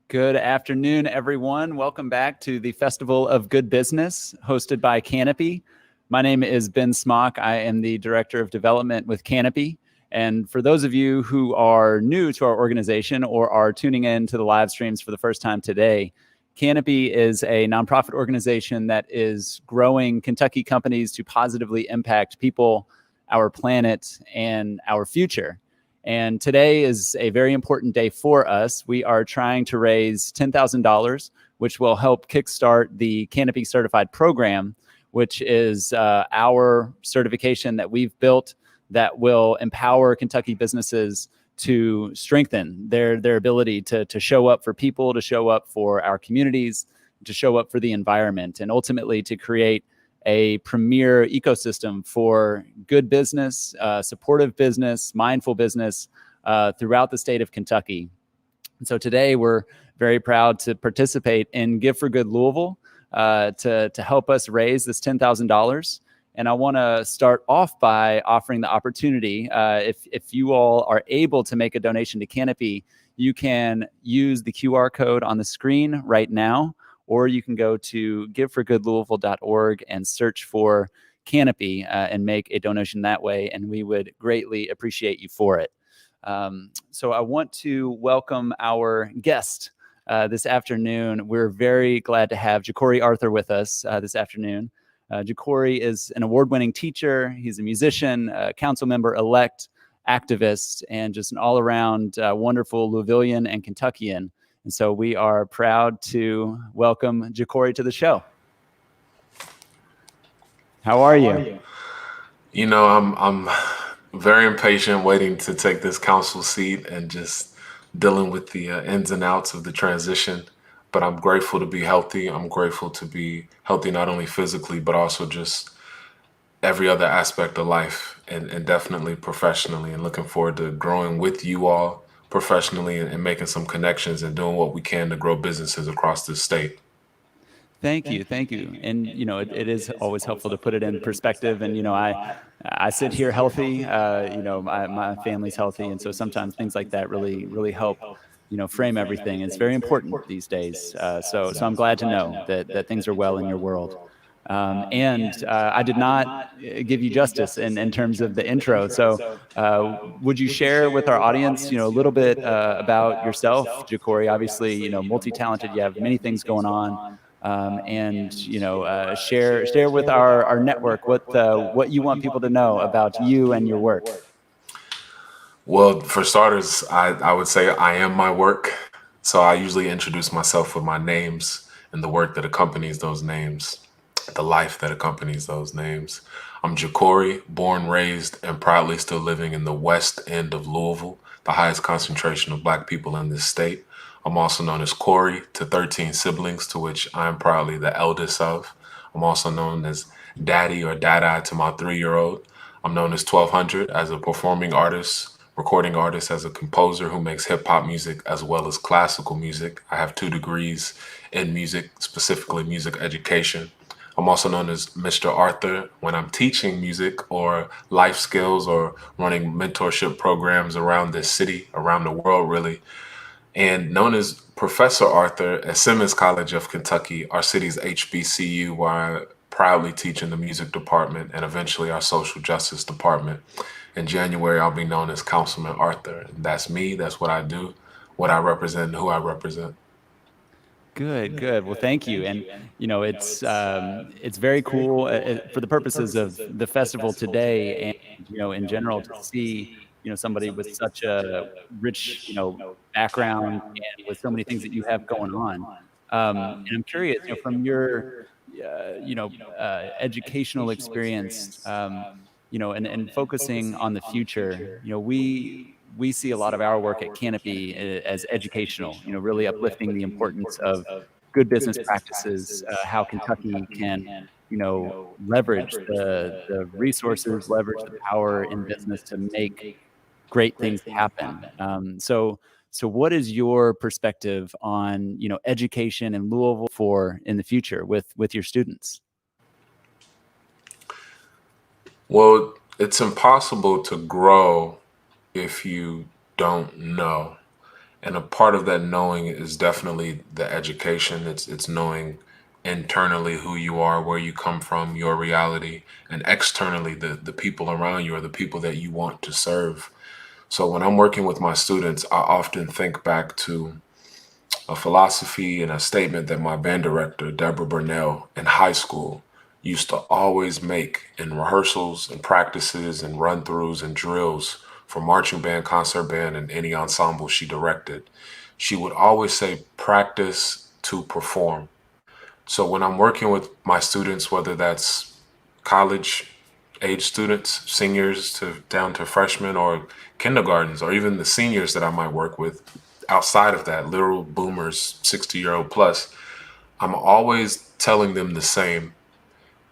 Good afternoon, everyone. Welcome back to the Festival of Good Business, hosted by Canopy. My name is Ben Smock. I am the Director of Development with Canopy. And for those of you who are new to our organization or are tuning in to the live streams for the first time today, Canopy is a nonprofit organization that is growing Kentucky companies to positively impact people, our planet, and our future. And today is a very important day for us. We are trying to raise $10,000, which will help kickstart the Canopy Certified program, which is our certification that we've built that will empower Kentucky businesses to strengthen their ability to show up for people, to show up for our communities, to show up for the environment, and ultimately to create a premier ecosystem for good business, supportive business, mindful business throughout the state of Kentucky. And so today we're very proud to participate in Give for Good Louisville to help us raise this $10,000. And I want to start off by offering the opportunity, if you all are able to make a donation to Canopy, you can use the QR code on the screen right now, or you can go to giveforgoodlouisville.org and search for Canopy and make a donation that way, and we would greatly appreciate you for it. So I want to welcome our guest this afternoon. We're very glad to have Jecorey Arthur with us this afternoon. Jecorey is an award-winning teacher. He's a musician, a council member-elect, activist, and just an all-around wonderful Louisvillian and Kentuckian. And so we are proud to welcome Jecorey to the show. How are you? You know, I'm very impatient waiting to take this council seat and just dealing with the ins and outs of the transition. But I'm grateful to be healthy. I'm grateful to be healthy not only physically, but also just every other aspect of life and definitely professionally, and looking forward to growing with you all professionally and making some connections and doing what we can to grow businesses across this state. Thank you. And, it is always helpful to put it in perspective. And, I sit here healthy, my family's healthy. And so sometimes things like that really help, frame everything. It's very important these days. So I'm glad to know that things are well in your world. And I did not give you justice in terms of the intro. So would you share with our audience, a little bit about yourself, Jecorey? Obviously, multi-talented, you have many things going on. And share with our network what you want people to know about you and your work. Well, for starters, I would say I am my work. So I usually introduce myself with my names and the work that accompanies those names, the life that accompanies those names. I'm Jecorey, born, raised, and proudly still living in the west end of Louisville, the highest concentration of Black people in this state. I'm also known as Corey to 13 siblings, to which I am proudly the eldest of. I'm also known as Daddy or Dada to my 3-year-old. I'm known as 1200 as a performing artist, recording artist, as a composer who makes hip hop music as well as classical music. I have 2 degrees in music, specifically music education. I'm also known as Mr. Arthur when I'm teaching music or life skills or running mentorship programs around this city, around the world really. And known as Professor Arthur at Simmons College of Kentucky, our city's HBCU, where I proudly teach in the music department and eventually our social justice department. In January, I'll be known as Councilman Arthur. And that's me. That's what I do, what I represent, and who I represent. Good. Well, thank you. And it's very cool for the purposes of the festival today, and in general, to see somebody with such a rich background and with so many things that you have going on. And I'm curious, from your educational experience, and focusing on the future, we see a lot of our work at Canopy as educational, really uplifting the importance of good business practices, how Kentucky can, leverage the resources, leverage the power in business to make great things happen. So what is your perspective on, education in Louisville in the future with your students? Well, it's impossible to grow if you don't know. And a part of that knowing is definitely the education. It's knowing internally who you are, where you come from, your reality, and externally the people around you are the people that you want to serve. So when I'm working with my students, I often think back to a philosophy and a statement that my band director, Deborah Burnell, in high school used to always make in rehearsals and practices and run throughs and drills for marching band, concert band, and any ensemble she directed. She would always say, practice to perform. So when I'm working with my students, whether that's college age students, seniors to down to freshmen or kindergartens, or even the seniors that I might work with outside of that, literal boomers, 60-year-old plus, I'm always telling them the same: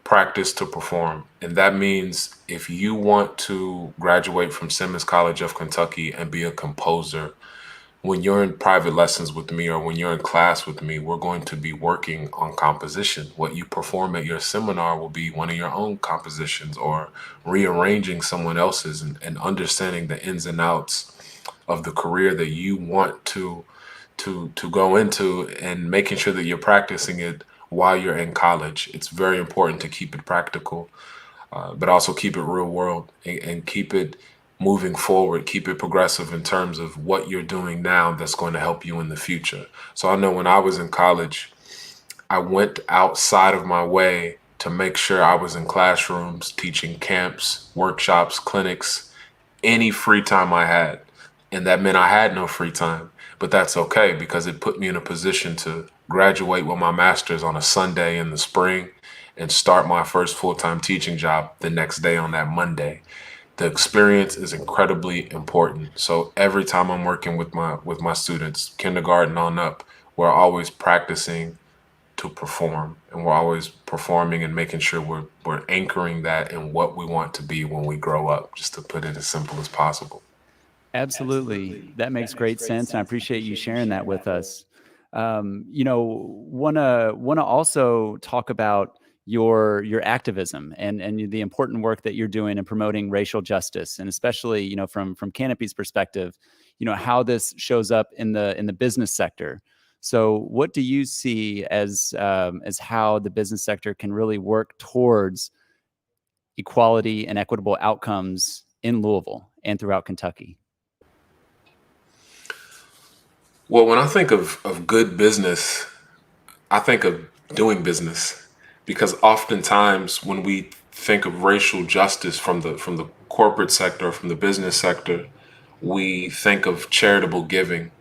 practice to perform. And that means if you want to graduate from Simmons College of Kentucky and be a composer, when you're in private lessons with me or when you're in class with me, we're going to be working on composition. What you perform at your seminar will be one of your own compositions or rearranging someone else's, and understanding the ins and outs of the career that you want to go into, and making sure that you're practicing it while you're in college. It's very important to keep it practical, but also keep it real world, and keep it moving forward, keep it progressive in terms of what you're doing now that's going to help you in the future. So I know when I was in college, I went outside of my way to make sure I was in classrooms, teaching camps, workshops, clinics, any free time I had. And that meant I had no free time, but that's okay because it put me in a position to graduate with my master's on a Sunday in the spring and start my first full-time teaching job the next day on that Monday. The experience is incredibly important. So every time I'm working with my students, kindergarten on up, we're always practicing to perform, and we're always performing and making sure we're anchoring that in what we want to be when we grow up, just to put it as simple as possible. Absolutely. That makes great sense, and I appreciate you sharing that with us. Wanna also talk about your activism and the important work that you're doing in promoting racial justice, and especially, from Canopy's perspective, how this shows up in the business sector. So, what do you see as how the business sector can really work towards equality and equitable outcomes in Louisville and throughout Kentucky? Well, when I think of good business, I think of doing business, because oftentimes when we think of racial justice from the corporate sector, from the business sector, we think of charitable giving.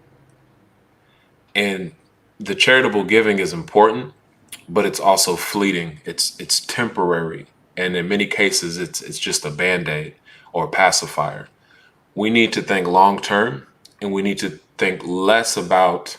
And the charitable giving is important, but it's also fleeting. It's temporary, and in many cases it's just a band-aid or a pacifier. We need to think long term, and we need to think less about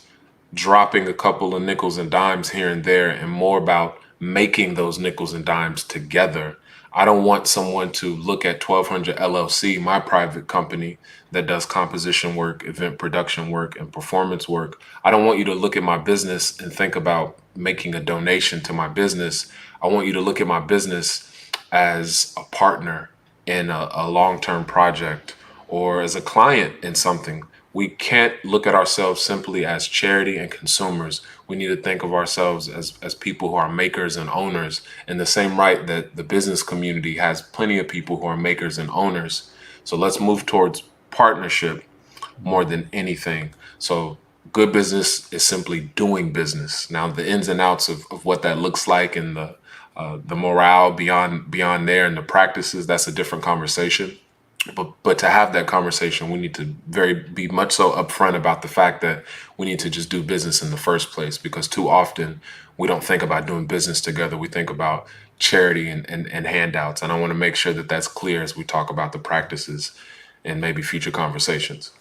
dropping a couple of nickels and dimes here and there, and more about making those nickels and dimes together. I don't want someone to look at 1200 LLC, my private company that does composition work, event production work, and performance work. I don't want you to look at my business and think about making a donation to my business. I want you to look at my business as a partner in a long-term project, or as a client in something. We can't look at ourselves simply as charity and consumers. We need to think of ourselves as people who are makers and owners, in the same right that the business community has plenty of people who are makers and owners. So let's move towards partnership more than anything. So good business is simply doing business. Now, the ins and outs of what that looks like, and the morale beyond there, and the practices, that's a different conversation. But to have that conversation, we need to be much so upfront about the fact that we need to just do business in the first place, because too often we don't think about doing business together. We think about charity and handouts. And I want to make sure that that's clear as we talk about the practices and maybe future conversations.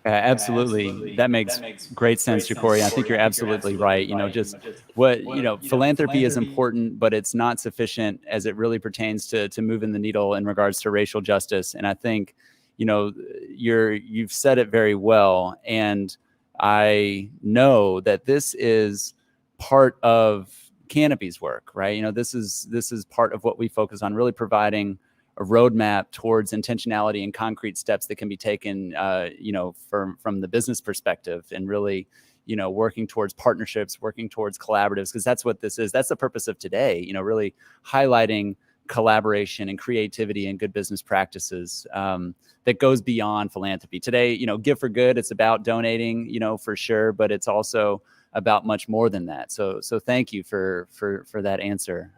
Absolutely. That makes great sense, Jecorey. I think you're absolutely right. Just philanthropy is important, but it's not sufficient as it really pertains to moving the needle in regards to racial justice. And I think, you've said it very well. And I know that this is part of Canopy's work, right? This is part of what we focus on, really providing roadmap towards intentionality and concrete steps that can be taken, from the business perspective, and really, working towards partnerships, working towards collaboratives, because that's what this is. That's the purpose of today, really highlighting collaboration and creativity and good business practices that goes beyond philanthropy. Today, Give for Good, it's about donating, for sure, but it's also about much more than that. So thank you for that answer.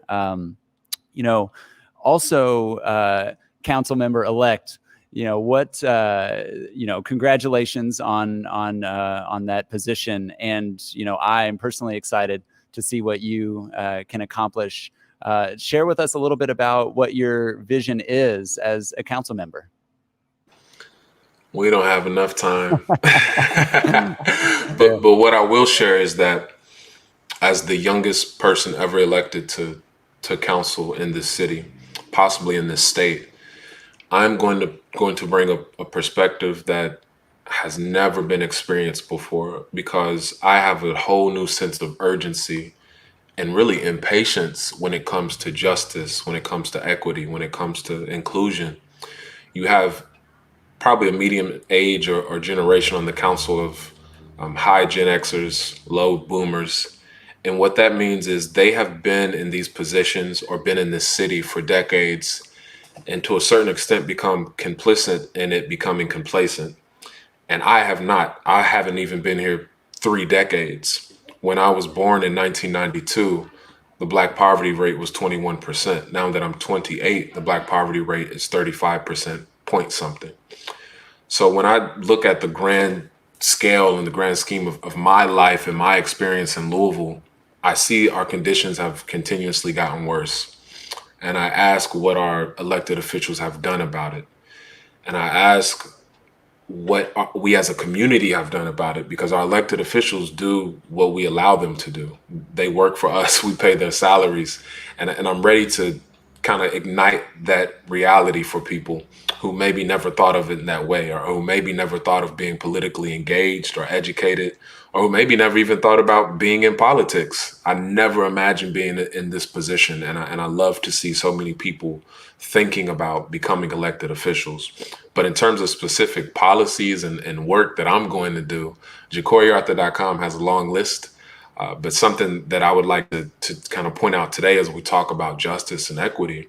Also, council member elect, congratulations on that position. And, I am personally excited to see what you can accomplish. Share with us a little bit about what your vision is as a council member. We don't have enough time. But what I will share is that as the youngest person ever elected to council in this city, possibly in this state, I'm going to bring a perspective that has never been experienced before, because I have a whole new sense of urgency and really impatience when it comes to justice, when it comes to equity, when it comes to inclusion. You have probably a medium age or generation on the council of high Gen Xers, low boomers. And what that means is they have been in these positions or been in this city for decades, and to a certain extent become complicit in it becoming complacent. And I have not. I haven't even been here 3 decades. When I was born in 1992, the Black poverty rate was 21%. Now that I'm 28, the Black poverty rate is 35% point something. So when I look at the grand scale and the grand scheme of my life and my experience in Louisville, I see our conditions have continuously gotten worse. And I ask what our elected officials have done about it. And I ask what we as a community have done about it, because our elected officials do what we allow them to do. They work for us, we pay their salaries. And I'm ready to kind of ignite that reality for people who maybe never thought of it in that way, or who maybe never thought of being politically engaged or educated, or who maybe never even thought about being in politics. I never imagined being in this position, and I love to see so many people thinking about becoming elected officials. But in terms of specific policies and work that I'm going to do, JecoreyArthur.com has a long list. But something that I would like to kind of point out today as we talk about justice and equity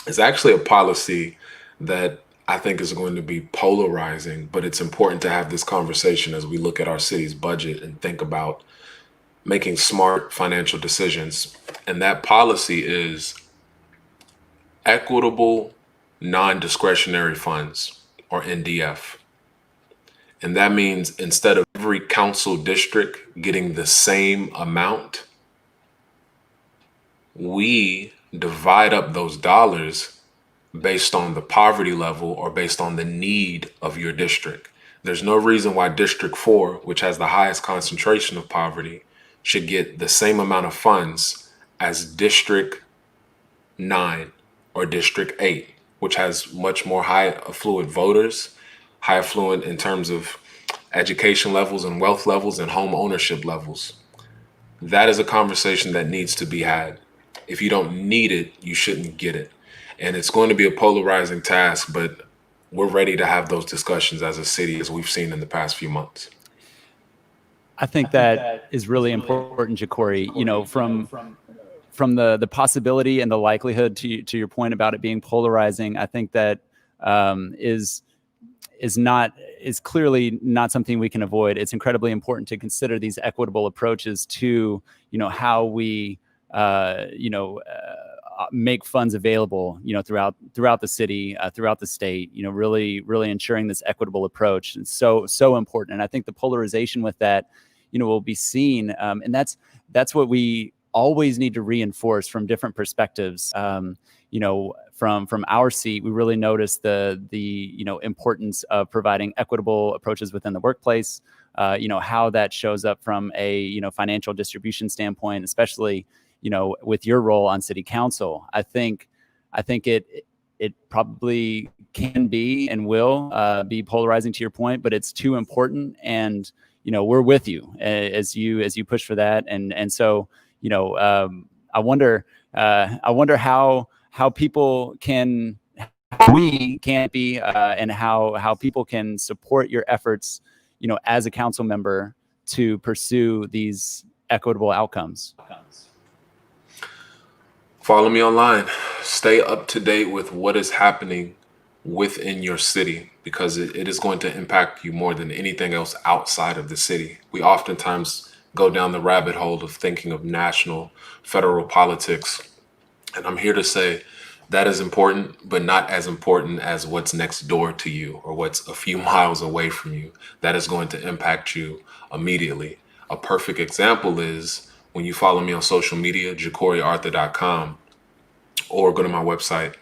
is actually a policy that I think is going to be polarizing, but it's important to have this conversation as we look at our city's budget and think about making smart financial decisions. And that policy is equitable non-discretionary funds, or NDF. And that means instead of every council district getting the same amount, we divide up those dollars based on the poverty level or based on the need of your district. There's no reason why District 4, which has the highest concentration of poverty, should get the same amount of funds as District 9 or District 8, which has much more high affluent voters, high affluent in terms of education levels and wealth levels and home ownership levels. That is a conversation that needs to be had. If you don't need it, you shouldn't get it. And it's going to be a polarizing task, but we're ready to have those discussions as a city, as we've seen in the past few months. I think that is really important, Jecorey, from the possibility and the likelihood to your point about it being polarizing. I think that is clearly not something we can avoid. It's incredibly important to consider these equitable approaches to, how we, make funds available, throughout the city, throughout the state, really ensuring this equitable approach. It's so important. And I think the polarization with that, will be seen. And that's what we always need to reinforce from different perspectives. From our seat, we really notice the importance of providing equitable approaches within the workplace, how that shows up from a, financial distribution standpoint, especially, with your role on city council. I think it probably can be and will be polarizing, to your point, but it's too important. And, we're with you as you push for that. And so, I wonder how people can we can't be and how people can support your efforts, as a council member to pursue these equitable outcomes. Follow me online. Stay up to date with what is happening within your city, because it is going to impact you more than anything else outside of the city. We oftentimes go down the rabbit hole of thinking of national, federal politics. And I'm here to say that is important, but not as important as what's next door to you or what's a few miles away from you. That is going to impact you immediately. A perfect example is when you follow me on social media, JecoreyArthur.com, or go to my website,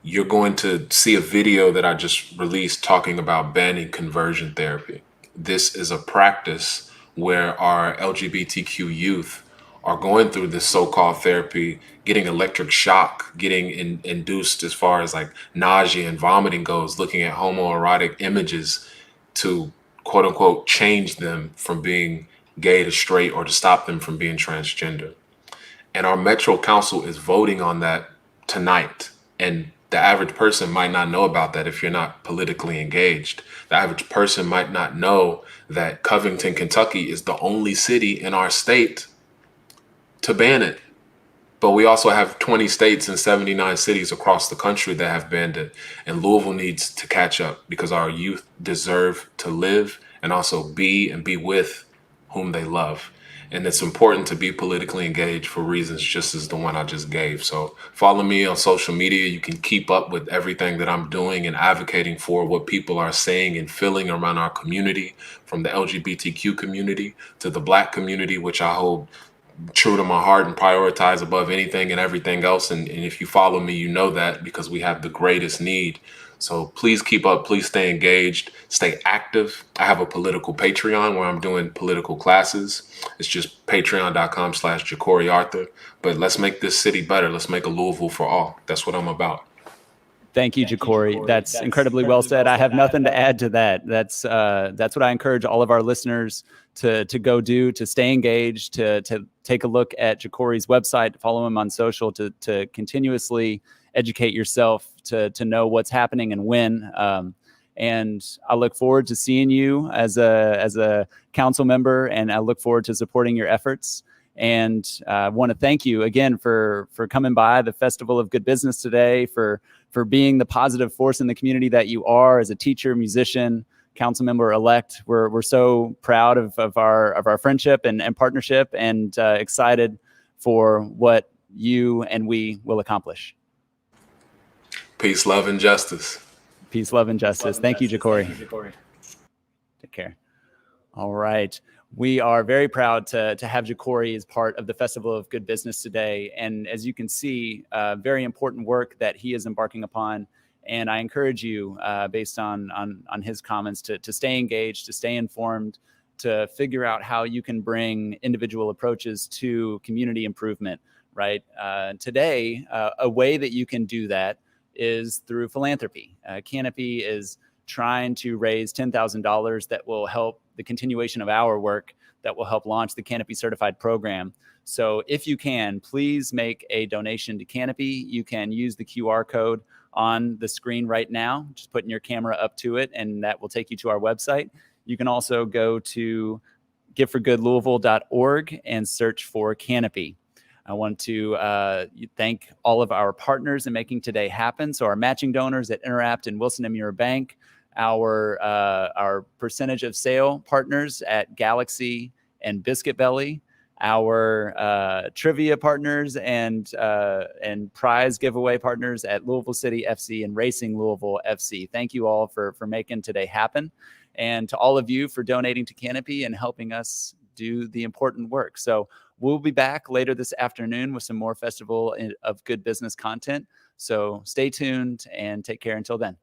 you're going to see a video that I just released talking about banning conversion therapy. This is a practice where our LGBTQ youth are going through this so-called therapy, getting electric shock, getting induced as far as like nausea and vomiting goes, looking at homoerotic images to quote unquote change them from being gay to straight or to stop them from being transgender. And our Metro Council is voting on that tonight. And the average person might not know about that if you're not politically engaged. The average person might not know that Covington, Kentucky is the only city in our state to ban it. But we also have 20 states and 79 cities across the country that have banned it. And Louisville needs to catch up because our youth deserve to live and also be and be with whom they love. And it's important to be politically engaged for reasons just as the one I just gave. So follow me on social media. You can keep up with everything that I'm doing and advocating for what people are saying and feeling around our community, from the LGBTQ community to the Black community, which I hold true to my heart and prioritize above anything and everything else. And if you follow me, you know that, because we have the greatest need. So please keep up, please stay engaged, stay active. I have a political Patreon where I'm doing political classes. It's just patreon.com/Jecorey Arthur. But let's make this city better. Let's make a Louisville for all. That's what I'm about. Thank you, Jecorey. That's incredibly well said. I have nothing to add to that. That's what I encourage all of our listeners to go do, to stay engaged, to take a look at Jecorey's website, to follow him on social, to continuously educate yourself, to know what's happening and when. And I look forward to seeing you as a council member, and I look forward to supporting your efforts. And I want to thank you again for coming by the Festival of Good Business today, for being the positive force in the community that you are as a teacher, musician, council member elect. We're so proud of our friendship and partnership, and excited for what you and we will accomplish. Peace, love, and justice. Peace, love, and justice. Thank you, Jecorey. Take care. All right. We are very proud to have Jecorey as part of the Festival of Good Business today. And as you can see, very important work that he is embarking upon. And I encourage you, based on his comments, to stay engaged, to stay informed, to figure out how you can bring individual approaches to community improvement, right? Today, a way that you can do that is through philanthropy. Canopy is trying to raise $10,000 that will help the continuation of our work, that will help launch the Canopy Certified program. So if you can, please make a donation to Canopy. You can use the QR code on the screen right now, just putting your camera up to it, and that will take you to our website. You can also go to giveforgoodlouisville.org and search for Canopy. I want to thank all of our partners in making today happen. So our matching donors at Interapt and Wilson & Muir Bank, our percentage of sale partners at Galaxy and Biscuit Belly, our trivia partners and prize giveaway partners at Louisville City FC and Racing Louisville FC. Thank you all for making today happen, and to all of you for donating to Canopy and helping us do the important work. So we'll be back later this afternoon with some more Festival of Good Business content. So stay tuned and take care until then.